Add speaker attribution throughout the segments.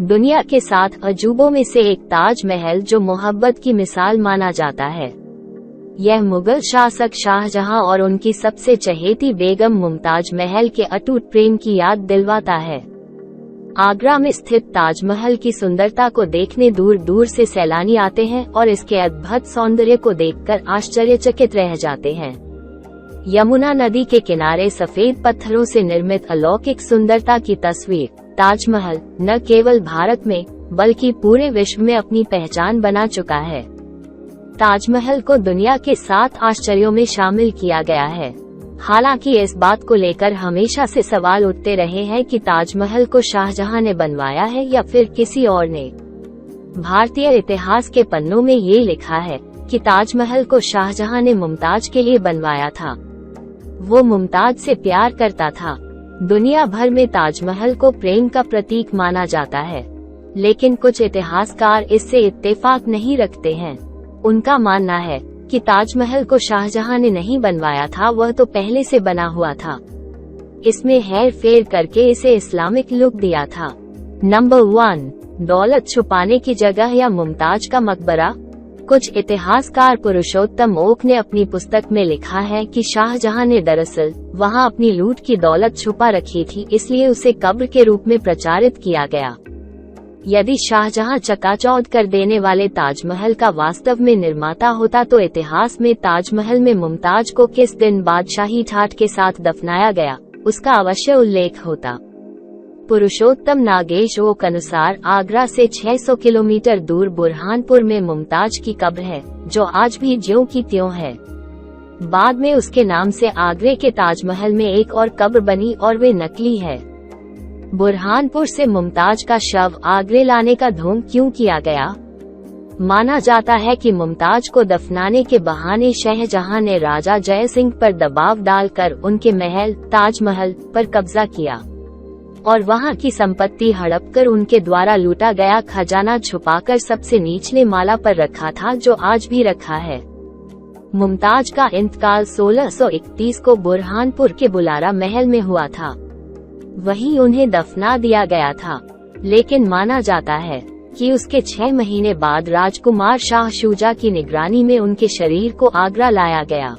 Speaker 1: दुनिया के 7 अजूबों में से एक ताजमहल, जो मोहब्बत की मिसाल माना जाता है। यह मुगल शासक शाहजहां और उनकी सबसे चहेती बेगम मुमताज महल के अटूट प्रेम की याद दिलवाता है। आगरा में स्थित ताजमहल की सुंदरता को देखने दूर दूर से सैलानी आते हैं और इसके अद्भुत सौंदर्य को देखकर आश्चर्यचकित रह जाते हैं। यमुना नदी के किनारे सफेद पत्थरों से निर्मित अलौकिक सुंदरता की तस्वीर ताजमहल न केवल भारत में बल्कि पूरे विश्व में अपनी पहचान बना चुका है। ताजमहल को दुनिया के 7 आश्चर्यों में शामिल किया गया है। हालांकि इस बात को लेकर हमेशा से सवाल उठते रहे हैं कि ताजमहल को शाहजहां ने बनवाया है या फिर किसी और ने। भारतीय इतिहास के पन्नों में ये लिखा है कि ताजमहल को शाहजहां ने मुमताज के लिए बनवाया था। वो मुमताज से प्यार करता था। दुनिया भर में ताजमहल को प्रेम का प्रतीक माना जाता है, लेकिन कुछ इतिहासकार इससे इत्तेफाक नहीं रखते हैं। उनका मानना है कि ताजमहल को शाहजहां ने नहीं बनवाया था, वह तो पहले से बना हुआ था। इसमें हेर फेर करके इसे इस्लामिक लुक दिया था। नंबर 1, दौलत छुपाने की जगह या मुमताज का मकबरा। कुछ इतिहासकार पुरुषोत्तम ओक ने अपनी पुस्तक में लिखा है कि शाहजहां ने दरअसल वहां अपनी लूट की दौलत छुपा रखी थी, इसलिए उसे कब्र के रूप में प्रचारित किया गया। यदि शाहजहां चकाचौंध कर देने वाले ताजमहल का वास्तव में निर्माता होता तो इतिहास में ताजमहल में मुमताज को किस दिन बादशाही ठाठ के साथ दफनाया गया उसका अवश्य उल्लेख होता। पुरुषोत्तम नागेश ओक अनुसार आगरा से 600 किलोमीटर दूर बुरहानपुर में मुमताज की कब्र है, जो आज भी ज्यों की त्यों है। बाद में उसके नाम से आगरे के ताजमहल में एक और कब्र बनी और वे नकली है। बुरहानपुर से मुमताज का शव आगरे लाने का ढोंग क्यों किया गया? माना जाता है कि मुमताज को दफनाने के बहाने शाहजहां ने राजा जय सिंह पर दबाव डालकर उनके महल ताजमहल पर कब्जा किया और वहां की संपत्ति हड़पकर उनके द्वारा लूटा गया खजाना छुपाकर सबसे निचले माला पर रखा था, जो आज भी रखा है। मुमताज का इंतकाल 1631 को बुरहानपुर के बुलारा महल में हुआ था। वहीं उन्हें दफना दिया गया था, लेकिन माना जाता है कि उसके 6 महीने बाद राजकुमार शाह शुजा की निगरानी में उनके शरीर को आगरा लाया गया।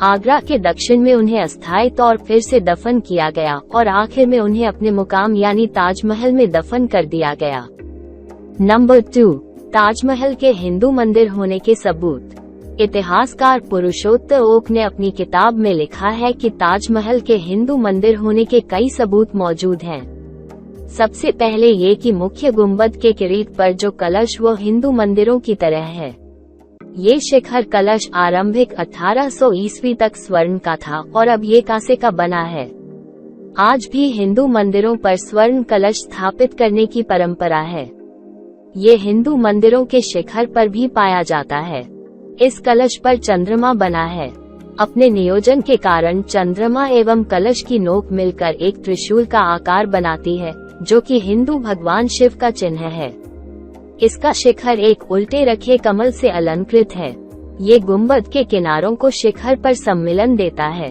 Speaker 1: आगरा के दक्षिण में उन्हें अस्थायी तौर फिर से दफन किया गया और आखिर में उन्हें अपने मुकाम यानी ताजमहल में दफन कर दिया गया। नंबर 2, ताजमहल के हिंदू मंदिर होने के सबूत। इतिहासकार पुरुषोत्तम ओक ने अपनी किताब में लिखा है कि ताजमहल के हिंदू मंदिर होने के कई सबूत मौजूद हैं। सबसे पहले ये कि मुख्य गुंबद के किरीट पर जो कलश वो हिंदू मंदिरों की तरह है। ये शिखर कलश आरंभिक 1800 ईस्वी तक स्वर्ण का था और अब ये कांसे का बना है। आज भी हिंदू मंदिरों पर स्वर्ण कलश स्थापित करने की परंपरा है। ये हिंदू मंदिरों के शिखर पर भी पाया जाता है। इस कलश पर चंद्रमा बना है। अपने नियोजन के कारण चंद्रमा एवं कलश की नोक मिलकर एक त्रिशूल का आकार बनाती है, जो कि हिंदू भगवान शिव का चिन्ह है। इसका शिखर एक उल्टे रखे कमल से अलंकृत है। ये गुंबद के किनारों को शिखर पर सम्मिलन देता है।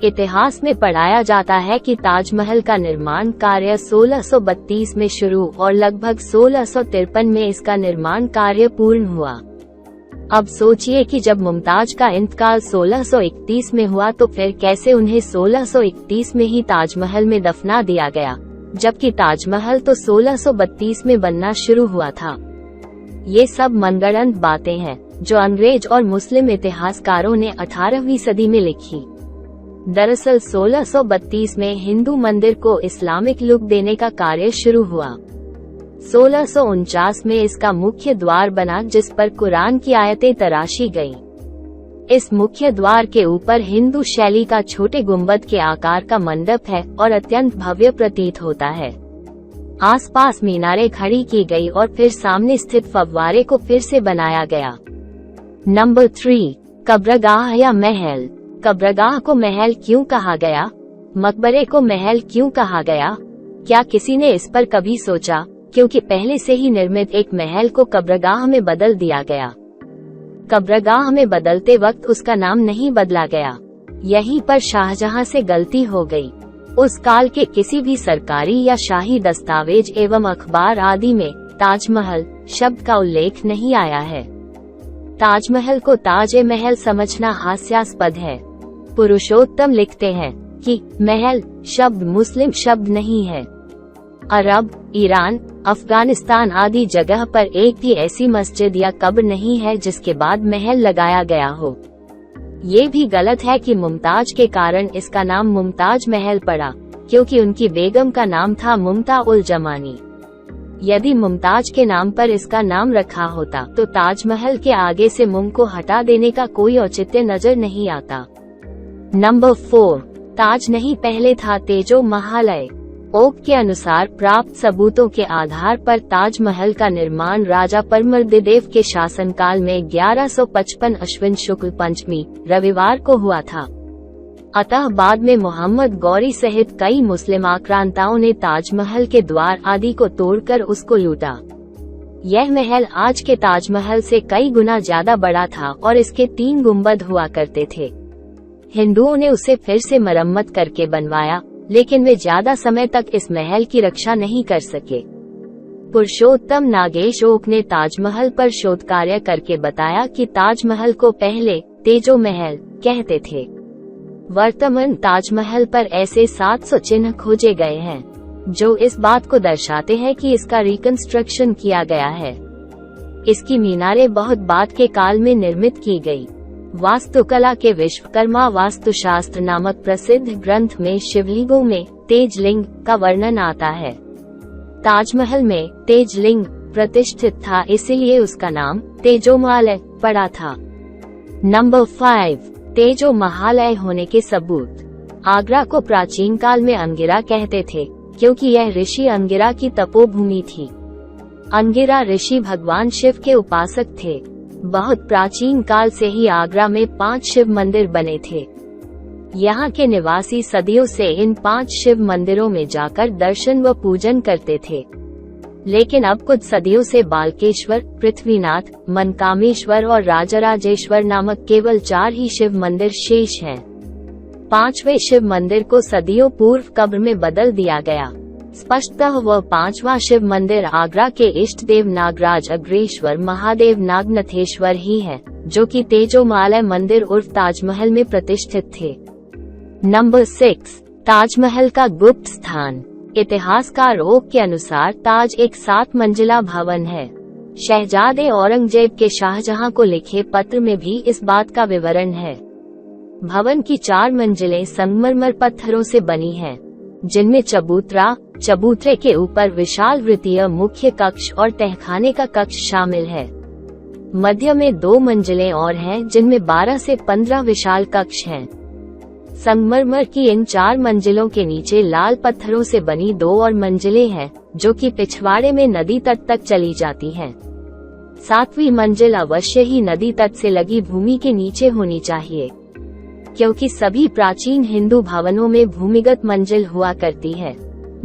Speaker 1: इतिहास में पढ़ाया जाता है कि ताजमहल का निर्माण कार्य 1632 में शुरू और लगभग 1653 में इसका निर्माण कार्य पूर्ण हुआ। अब सोचिए कि जब मुमताज का इंतकाल 1631 में हुआ तो फिर कैसे उन्हें 1631 में ही ताजमहल में दफना दिया गया, जबकि ताजमहल तो 1632 में बनना शुरू हुआ था। ये सब मनगढ़ंत बातें हैं जो अंग्रेज और मुस्लिम इतिहासकारों ने 18वीं सदी में लिखी। दरअसल 1632 में हिंदू मंदिर को इस्लामिक लुक देने का कार्य शुरू हुआ। 1649 में इसका मुख्य द्वार बना, जिस पर कुरान की आयतें तराशी गईं। इस मुख्य द्वार के ऊपर हिंदू शैली का छोटे गुंबद के आकार का मंडप है और अत्यंत भव्य प्रतीत होता है। आसपास मीनारें खड़ी की गई और फिर सामने स्थित फव्वारे को फिर से बनाया गया। नंबर 3, कब्रगाह या महल। कब्रगाह को महल क्यों कहा गया? मकबरे को महल क्यों कहा गया? क्या किसी ने इस पर कभी सोचा? क्योंकि पहले से ही निर्मित एक महल को कब्रगाह में बदल दिया गया। कब्रगाह में बदलते वक्त उसका नाम नहीं बदला गया। यहीं पर शाहजहां से गलती हो गई। उस काल के किसी भी सरकारी या शाही दस्तावेज एवं अखबार आदि में ताजमहल शब्द का उल्लेख नहीं आया है। ताजमहल को ताज-ए-महल समझना हास्यास्पद है। पुरुषोत्तम लिखते हैं कि महल शब्द मुस्लिम शब्द नहीं है। अरब, ईरान, अफगानिस्तान आदि जगह पर एक भी ऐसी मस्जिद या कब्र नहीं है जिसके बाद महल लगाया गया हो। ये भी गलत है कि मुमताज के कारण इसका नाम मुमताज महल पड़ा, क्योंकि उनकी बेगम का नाम था मुमता-उल-जमानी। यदि मुमताज के नाम पर इसका नाम रखा होता तो ताजमहल के आगे से मुम को हटा देने का कोई औचित्य नजर नहीं आता। नंबर 4, ताज नहीं पहले था तेजो महालय। ओक के अनुसार प्राप्त सबूतों के आधार पर ताजमहल का निर्माण राजा परमर्दिदेव के शासनकाल में 1155 अश्विन शुक्ल पंचमी रविवार को हुआ था। अतः बाद में मोहम्मद गौरी सहित कई मुस्लिम आक्रांताओं ने ताजमहल के द्वार आदि को तोड़कर उसको लूटा। यह महल आज के ताजमहल से कई गुना ज्यादा बड़ा था और इसके 3 गुंबद हुआ करते थे। हिंदुओं ने उसे फिर से मरम्मत करके बनवाया, लेकिन वे ज्यादा समय तक इस महल की रक्षा नहीं कर सके। पुरुषोत्तम नागेश ओक ने ताजमहल पर शोध कार्य करके बताया कि ताजमहल को पहले तेजो महल कहते थे। वर्तमान ताजमहल पर ऐसे 700 चिन्ह खोजे गए हैं, जो इस बात को दर्शाते हैं कि इसका रिकंस्ट्रक्शन किया गया है। इसकी मीनारें बहुत बाद के काल में निर्मित की गई। वास्तुकला के विश्वकर्मा वास्तुशास्त्र नामक प्रसिद्ध ग्रंथ में शिवलिंगों में तेजलिंग का वर्णन आता है। ताजमहल में तेजलिंग प्रतिष्ठित था, इसीलिए उसका नाम तेजोमहालय पड़ा था। नंबर 5, तेजो महालय होने के सबूत। आगरा को प्राचीन काल में अंगिरा कहते थे, क्योंकि यह ऋषि अंगिरा की तपोभूमि थी। अंगिरा ऋषि भगवान शिव के उपासक थे। बहुत प्राचीन काल से ही आगरा में 5 शिव मंदिर बने थे। यहाँ के निवासी सदियों से इन 5 शिव मंदिरों में जाकर दर्शन व पूजन करते थे। लेकिन अब कुछ सदियों से बालकेश्वर, पृथ्वीनाथ, मनकामेश्वर और राजराजेश्वर नामक केवल 4 ही शिव मंदिर शेष हैं। 5वें शिव मंदिर को सदियों पूर्व कब्र में बदल दिया गया। स्पष्टतः वह 5वां शिव मंदिर आगरा के इष्ट देव नागराज अग्रेश्वर महादेव नागनाथेश्वर ही है, जो कि तेजोमहालय मंदिर उर्फ ताजमहल में प्रतिष्ठित थे। नंबर 6, ताजमहल का गुप्त स्थान। इतिहासकार ओक के अनुसार ताज एक 7 मंजिला भवन है। शहजादे औरंगजेब के शाहजहां को लिखे पत्र में भी इस बात का विवरण है। भवन की 4 मंजिलें संगमरमर पत्थरों से बनी हैं, जिनमें चबूतरे के ऊपर विशाल वृत्तीय मुख्य कक्ष और तहखाने का कक्ष शामिल है। मध्य में 2 मंजिलें और हैं, जिनमें 12 से 15 विशाल कक्ष हैं। संगमरमर की इन 4 मंजिलों के नीचे लाल पत्थरों से बनी 2 और मंजिलें हैं, जो कि पिछवाड़े में नदी तट तक चली जाती हैं। 7वीं मंजिल अवश्य ही नदी तट से लगी भूमि के नीचे होनी चाहिए, क्योंकि सभी प्राचीन हिंदू भवनों में भूमिगत मंजिल हुआ करती है।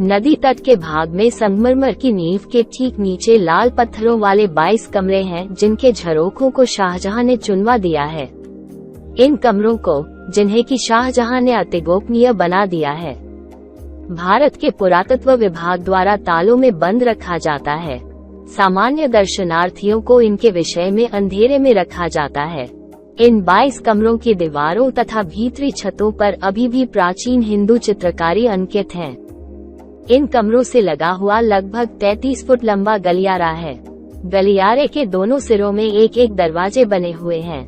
Speaker 1: नदी तट के भाग में संगमरमर की नींव के ठीक नीचे लाल पत्थरों वाले 22 कमरे हैं, जिनके झरोखों को शाहजहां ने चुनवा दिया है। इन कमरों को, जिन्हें कि शाहजहां ने अतिगोपनीय बना दिया है, भारत के पुरातत्व विभाग द्वारा तालों में बंद रखा जाता है। सामान्य दर्शनार्थियों को इनके विषय में अंधेरे में रखा जाता है। इन 22 कमरों की दीवारों तथा भीतरी छतों पर अभी भी प्राचीन हिंदू चित्रकारी अंकित है। इन कमरों से लगा हुआ लगभग 33 फुट लंबा गलियारा है। गलियारे के दोनों सिरों में एक एक दरवाजे बने हुए हैं।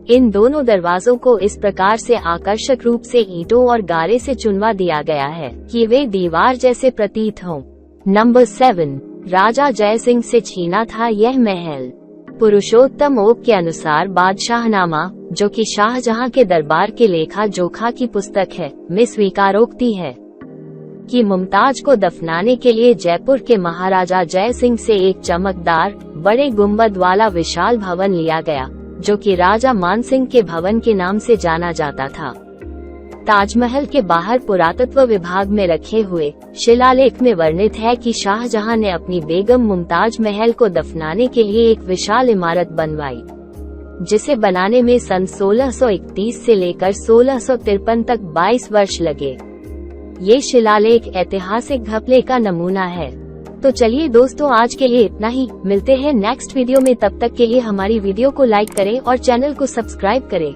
Speaker 1: इन दोनों दरवाजों को इस प्रकार से आकर्षक रूप से ईंटों और गारे से चुनवा दिया गया है कि वे दीवार जैसे प्रतीत हों। नंबर 7, राजा जय सिंह से छीना था यह महल। पुरुषोत्तम ओक के अनुसार बादशाहनामा, जो कि शाहजहां के दरबार के लेखा जोखा की पुस्तक है, में स्वीकारोक्ति है कि मुमताज को दफनाने के लिए जयपुर के महाराजा जय सिंह से एक चमकदार बड़े गुंबद वाला विशाल भवन लिया गया, जो कि राजा मानसिंह के भवन के नाम से जाना जाता था। ताजमहल के बाहर पुरातत्व विभाग में रखे हुए शिलालेख में वर्णित है कि शाहजहां ने अपनी बेगम मुमताज महल को दफनाने के लिए एक विशाल इमारत बनवाई, जिसे बनाने में सन 1631 से लेकर 1653 तक 22 वर्ष लगे। ये शिलालेख ऐतिहासिक घपले का नमूना है। तो चलिए दोस्तों, आज के लिए इतना ही। मिलते हैं नेक्स्ट वीडियो में, तब तक के लिए हमारी वीडियो को लाइक करें और चैनल को सब्सक्राइब करें।